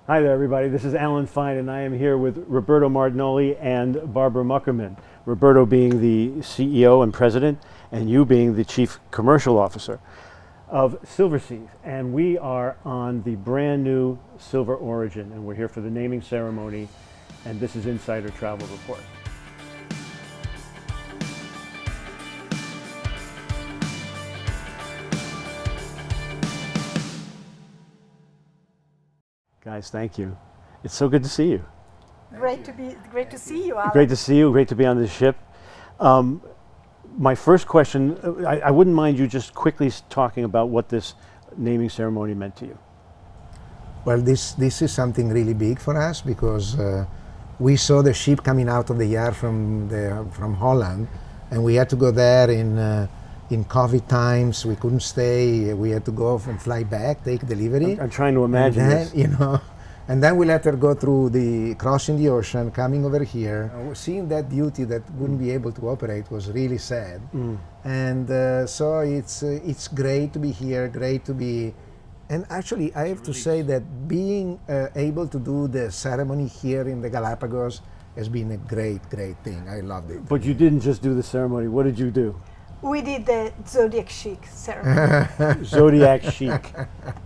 Hi there, everybody. This is Alan Fine, and I am here with Roberto Martinoli and Barbara Muckerman. Roberto being the CEO and president, and you being the chief commercial officer of Silversea. And we are on the brand new Silver Origin, and we're here for the naming ceremony, and this is Insider Travel Report. Guys, thank you. It's so good to see you. Great to see you, Alan. Great to see you. Great to be on this ship. My first question, I wouldn't mind you just quickly talking about what this naming ceremony meant to you. Well, this is something really big for us because we saw the ship coming out of the yard from Holland, and we had to go there in COVID times. We couldn't stay. We had to go and fly back, take delivery. I'm trying to imagine this. And then we let her go through crossing the ocean, coming over here. Seeing that duty that wouldn't be able to operate was really sad. And so it's great to be here, great to be. And actually, I have to say that being able to do the ceremony here in the Galapagos has been a great thing. I loved it. But you didn't just do the ceremony. What did you do? We did the Zodiac chic ceremony. Zodiac chic,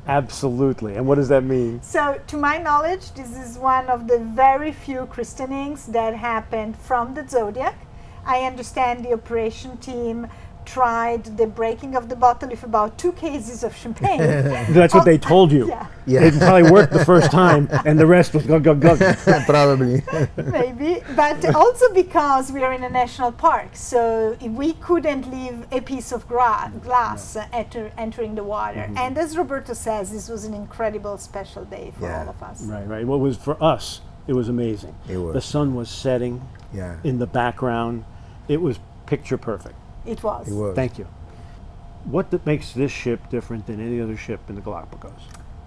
absolutely. And what does that mean? So, to my knowledge, this is one of the very few christenings that happened from the Zodiac. I understand the operation team tried the breaking of the bottle with about 2 cases of champagne. That's what they told you. Yeah. It probably worked the first time, and the rest was gug, gug, gug. Probably. Maybe, but also because we are in a national park, so we couldn't leave a piece of glass entering the water. And as Roberto says, this was an incredible special day for all of us. Right. What was for us, it was amazing. It was. The sun was setting in the background. It was picture perfect. It was. Thank you. What makes this ship different than any other ship in the Galapagos?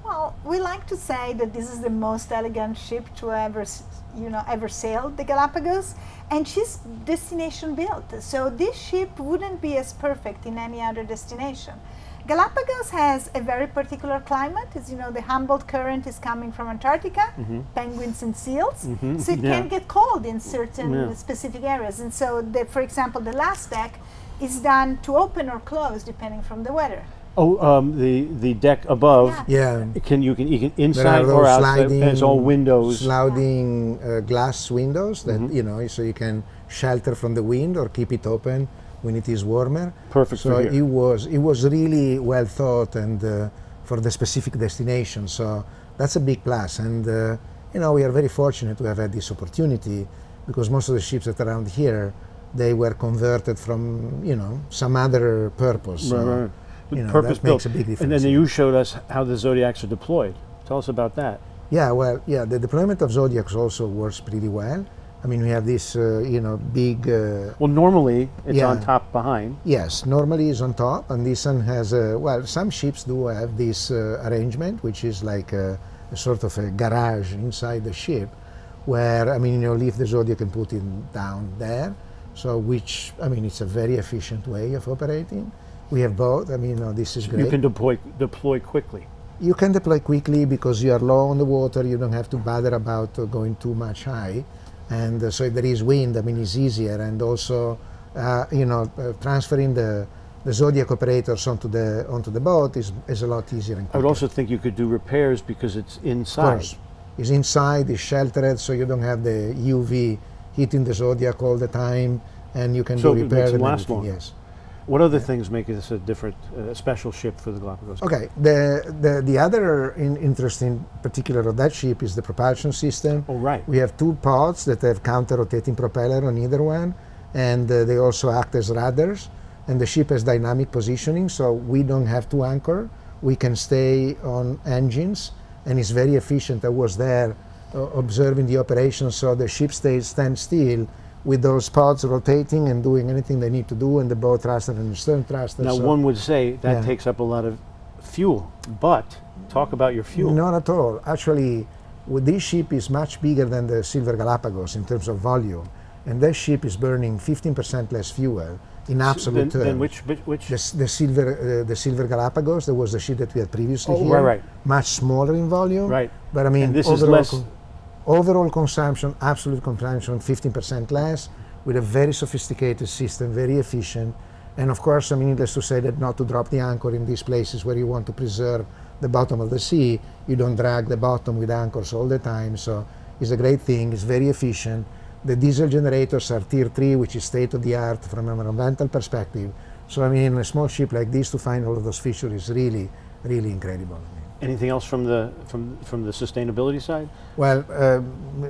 Well, we like to say that this is the most elegant ship to ever sail the Galapagos, and she's destination built. So this ship wouldn't be as perfect in any other destination. Galapagos has a very particular climate. As you know, the Humboldt Current is coming from Antarctica, penguins and seals. So it can get cold in certain specific areas. And so, for example, the last deck is done to open or close depending from the weather. The deck above. Yeah. You can inside or outside. And it's all windows. Sliding glass windows that so you can shelter from the wind or keep it open when it is warmer. Perfect. So it was really well thought and for the specific destination. So that's a big plus. And we are very fortunate to have had this opportunity because most of the ships that are around here, they were converted from some other purpose. So, purpose that built. makes a big difference. And then you showed us how the Zodiacs are deployed. Tell us about that. The deployment of Zodiacs also works pretty well. I mean, we have this, big. Well, normally it's on top behind. Yes, normally it's on top, and this one has some ships do have this arrangement, which is like a sort of a garage inside the ship, where leave the Zodiac and put it down there. So, it's a very efficient way of operating. We have both. This is great. You can deploy quickly. You can deploy quickly because you are low on the water. You don't have to bother about going too much high. And so if there is wind, it's easier. And also, transferring the Zodiac operators onto the boat is a lot easier and quicker. I would also think you could do repairs because it's inside. Of course. It's inside, it's sheltered, so you don't have the UV hitting the Zodiac all the time, and you can do repairs and last everything. longer. Yes. What other things make this a different, special ship for the Galapagos? Okay, the other interesting particular of that ship is the propulsion system. Oh, right. We have 2 pods that have counter-rotating propeller on either one, and they also act as rudders. And the ship has dynamic positioning, so we don't have to anchor. We can stay on engines, and it's very efficient. I was there observing the operation, so the ship stands still with those pods rotating and doing anything they need to do, and the bow thruster and the stern thruster. Now, one would say that takes up a lot of fuel, but talk about your fuel. Not at all. Actually, this ship is much bigger than the Silver Galapagos in terms of volume, and that ship is burning 15% less fuel in absolute terms. Then which? The Silver Galapagos, that was the ship that we had previously here. Right. Much smaller in volume. Right. But I mean, And this is less. Overall consumption, absolute consumption, 15% less, with a very sophisticated system, very efficient. And of course, I mean, needless to say that not to drop the anchor in these places where you want to preserve the bottom of the sea, you don't drag the bottom with anchors all the time. So it's a great thing, it's very efficient. The diesel generators are tier 3, which is state of the art from an environmental perspective. So I mean, in a small ship like this, to find all of those features is really, really incredible. Anything else from the sustainability side? Well,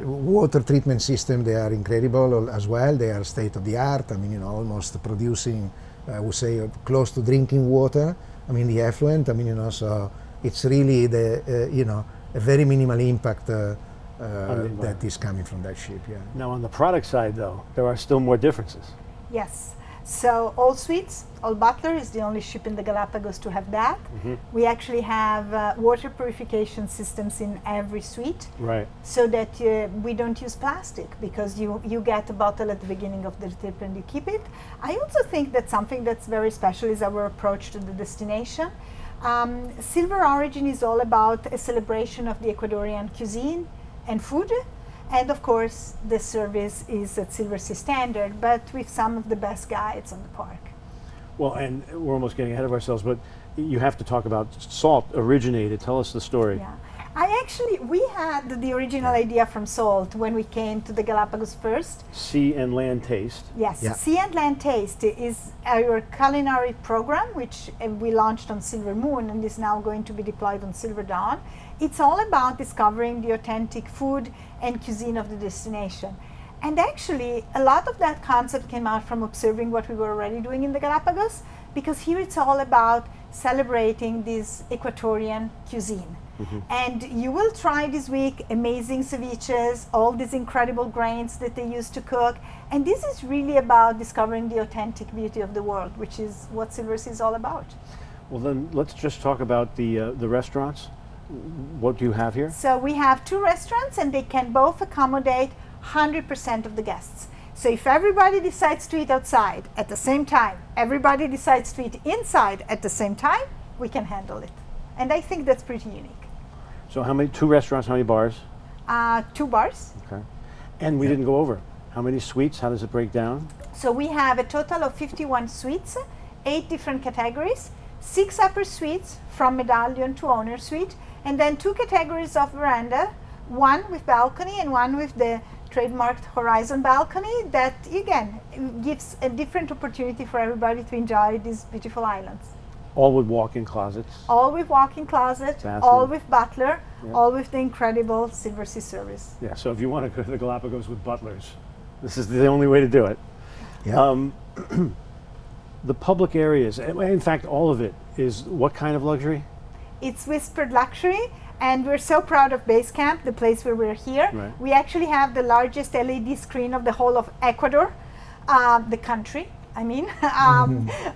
water treatment system, they are incredible as well. They are state of the art. I mean, you know, almost producing, I would say, close to drinking water. I mean, the effluent. I mean, you know, so it's really the, you know, a very minimal impact that is coming from that ship. Yeah. Now, on the product side, though, there are still more differences. Yes. So all suites, all Butler is the only ship in the Galapagos to have that. Mm-hmm. We actually have water purification systems in every suite, Right. so that we don't use plastic, because you get a bottle at the beginning of the trip and you keep it. I also think that something that's very special is our approach to the destination. Silver Origin is all about a celebration of the Ecuadorian cuisine and food. And of course, the service is at Silversea standard, but with some of the best guides on the park. Well, and we're almost getting ahead of ourselves, but you have to talk about Salt originated. Tell us the story. Yeah. We had the original idea from Salt when we came to the Galapagos first. Sea and land taste. Yes, Yeah. Sea and Land Taste is our culinary program, which we launched on Silver Moon and is now going to be deployed on Silver Dawn. It's all about discovering the authentic food and cuisine of the destination. And actually, a lot of that concept came out from observing what we were already doing in the Galapagos, because here it's all about celebrating this Equatorian cuisine. Mm-hmm. And you will try this week amazing ceviches, all these incredible grains that they use to cook. And this is really about discovering the authentic beauty of the world, which is what Silversea is all about. Well, then let's just talk about the restaurants. What do you have here? So we have 2 restaurants, and they can both accommodate 100% of the guests. So if everybody decides to eat outside at the same time, everybody decides to eat inside at the same time, we can handle it. And I think that's pretty unique. So how many, 2 restaurants, how many bars? 2 bars. Okay. And we didn't go over. How many suites? How does it break down? So we have a total of 51 suites, 8 different categories, 6 upper suites from medallion to owner suite, and then 2 categories of veranda, 1 with balcony and 1 with the trademarked horizon balcony that, again, gives a different opportunity for everybody to enjoy these beautiful islands. All with walk-in closets. All with walk-in closet, Bathroom. all with butler, Yeah. all with the incredible Silversea service. Yeah, so if you want to go to the Galapagos with butlers, this is the only way to do it. Yeah. The public areas, in fact, all of it is what kind of luxury? It's whispered luxury, and we're so proud of Base Camp, the place where we're here. Right. We actually have the largest LED screen of the whole of Ecuador, the country, I mean,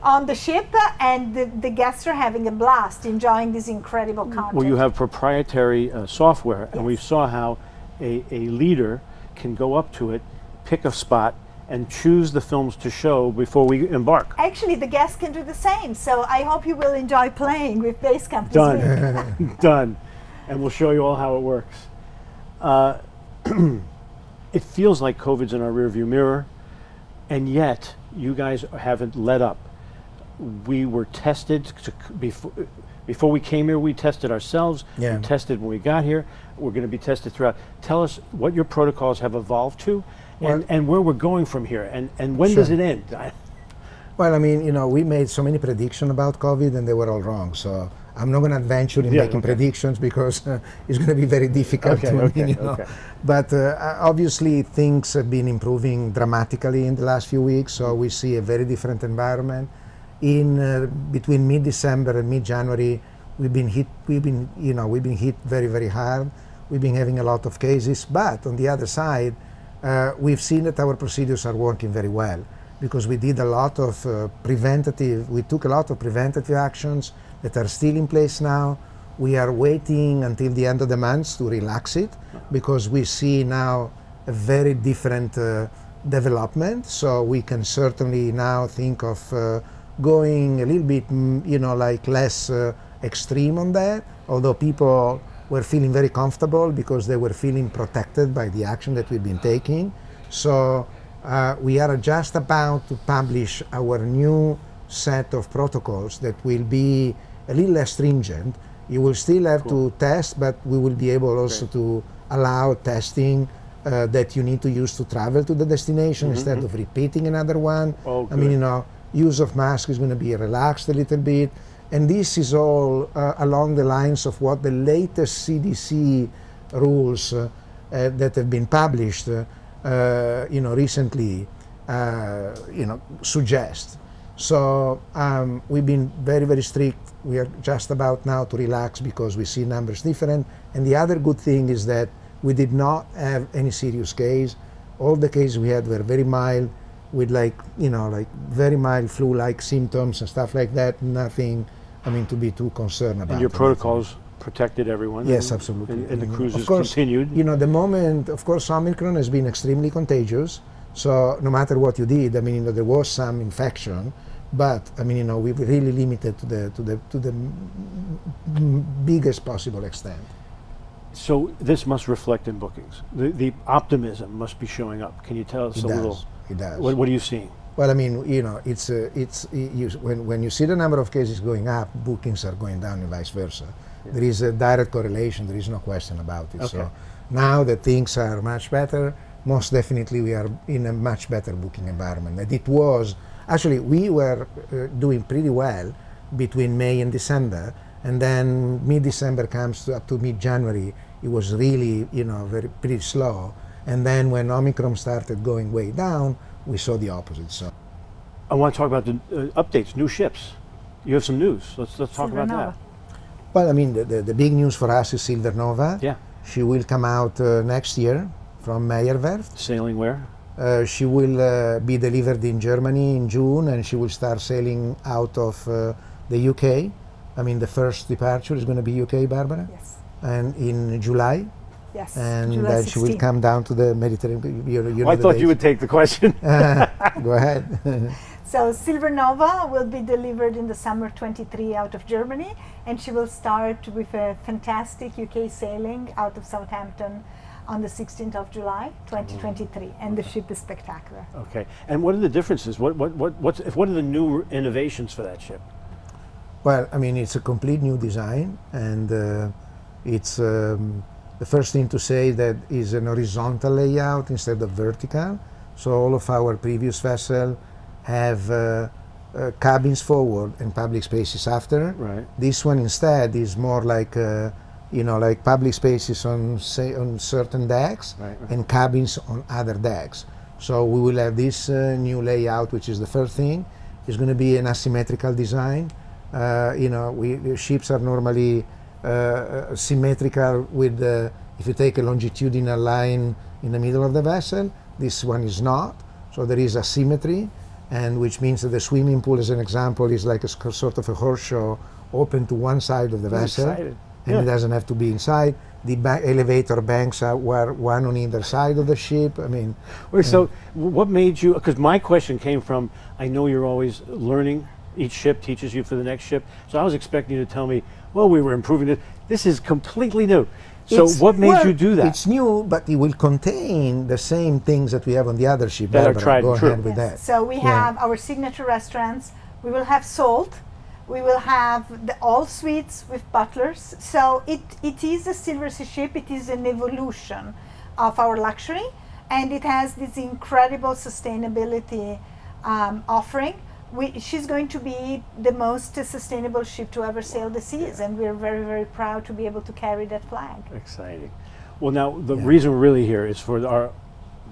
on the ship, and the guests are having a blast enjoying this incredible content. Well, you have proprietary software, and we Yes. saw how a leader can go up to it, pick a spot, and choose the films to show before we embark. Actually, the guests can do the same, so I hope you will enjoy playing with Base Camp this Done. week. Done. And we'll show you all how it works. It feels like COVID's in our rearview mirror, and yet you guys haven't let up. We were tested before we came here. We tested ourselves. Yeah. We tested when we got here. We're going to be tested throughout. Tell us what your protocols have evolved to, and where we're going from here, and when does Sure. it end? Well, I mean, you know, we made so many predictions about COVID and they were all wrong. So I'm not going to adventure in making predictions because it's going to be very difficult. You know. But obviously things have been improving dramatically in the last few weeks. So we see a very different environment. In between mid-December and mid-January, we've been hit very, very hard. We've been having a lot of cases. But on the other side, we've seen that our procedures are working very well, because we did a lot of we took a lot of preventative actions that are still in place now. We are waiting until the end of the month to relax it, because we see now a very different development. So we can certainly now think of going a little bit, like less extreme on that, although people were feeling very comfortable because they were feeling protected by the action that we've been taking. So we are just about to publish our new set of protocols that will be a little less stringent. You will still have to test, but we will be able also to allow testing that you need to use to travel to the destination instead of repeating another one. I mean, use of mask is going to be relaxed a little bit. And this is all along the lines of what the latest CDC rules that have been published, recently, suggest. So we've been very, very strict. We are just about now to relax because we see numbers different. And the other good thing is that we did not have any serious case. All the cases we had were very mild, with very mild flu-like symptoms and stuff like that. Nothing, to be too concerned about. And your protocols protected everyone? Yes, absolutely. And the cruises of course, continued? The moment, of course, Omicron has been extremely contagious. So no matter what you did, there was some infection, but we were really limited to the biggest possible extent. So this must reflect in bookings. The optimism must be showing up. Can you tell us a little? It does. What are you seeing? Well, when you see the number of cases going up, bookings are going down and vice versa. Yeah. There is a direct correlation. There is no question about it. Okay. So now that things are much better, most definitely we are in a much better booking environment. And it was, actually, we were doing pretty well between May and December, and then mid-December comes up to mid-January, it was really, pretty slow. And then when Omicron started going way down, we saw the opposite. So I want to talk about the updates, new ships. You have some news. Let's talk about that. Well, the big news for us is Silver Nova. Yeah. She will come out next year from Meyerwerft. Sailing where? She will be delivered in Germany in June, and she will start sailing out of the UK. The first departure is going to be UK, Barbara? Yes. And in July? Yes. And July then 16. she will come down to the Mediterranean. I thought you would take the question. Go ahead. So Silver Nova will be delivered in the summer 23 out of Germany, and she will start with a fantastic UK sailing out of Southampton on the 16th of July 2023, and the ship is spectacular. Okay. And what are the differences? What are the new innovations for that ship? Well, it's a complete new design, and it's the first thing to say that is an horizontal layout instead of vertical. So all of our previous vessels have cabins forward and public spaces after. Right. This one instead is more like like public spaces on certain decks, right. And cabins on other decks. So we will have this new layout, which is the first thing. It's going to be an asymmetrical design. Ships are normally symmetrical with if you take a longitudinal line in the middle of the vessel. This one is not. So there is asymmetry, and which means that the swimming pool, as an example, is like a sort of a horseshoe open to one side of the vessel. Excited. And it doesn't have to be inside. The elevator banks were one on either side of the ship. So what made you, because my question came from, I know you're always learning, each ship teaches you for the next ship, so I was expecting you to tell me, well, we were improving it. This is completely new. So what made you do that? It's new, but it will contain the same things that we have on the other ship. That are tried and true. Go ahead with that. So we have our signature restaurants. We will have Salt. We will have all suites with butlers. So it is a Silversea ship. It is an evolution of our luxury, and it has this incredible sustainability offering. She's going to be the most sustainable ship to ever sail the seas, and we're very, very proud to be able to carry that flag. Exciting. Well, now the reason we're really here is for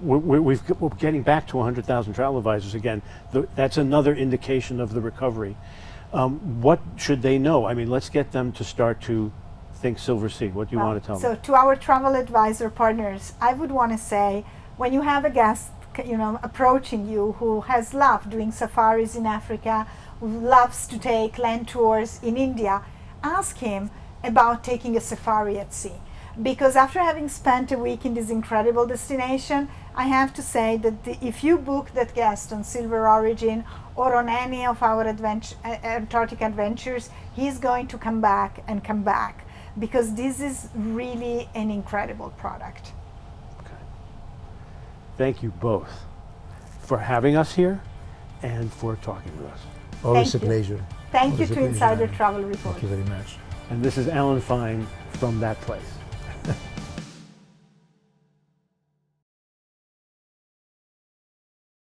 we're getting back to 100,000 travel advisors again. That's another indication of the recovery. What should they know? Let's get them to start to think Silversea. What do you want to tell them? So to our travel advisor partners, I would want to say, when you have a guest approaching you who has loved doing safaris in Africa, who loves to take land tours in India, ask him about taking a safari at sea. Because after having spent a week in this incredible destination, I have to say that if you book that guest on Silver Origin or on any of our Antarctic adventures, he's going to come back and come back. because this is really an incredible product. Thank you both for having us here and for talking with us. Always Thank a you. pleasure. Thank you Always a to pleasure, Insider Anna. Travel Report. Thank you very much. And this is Alan Fine from That Place.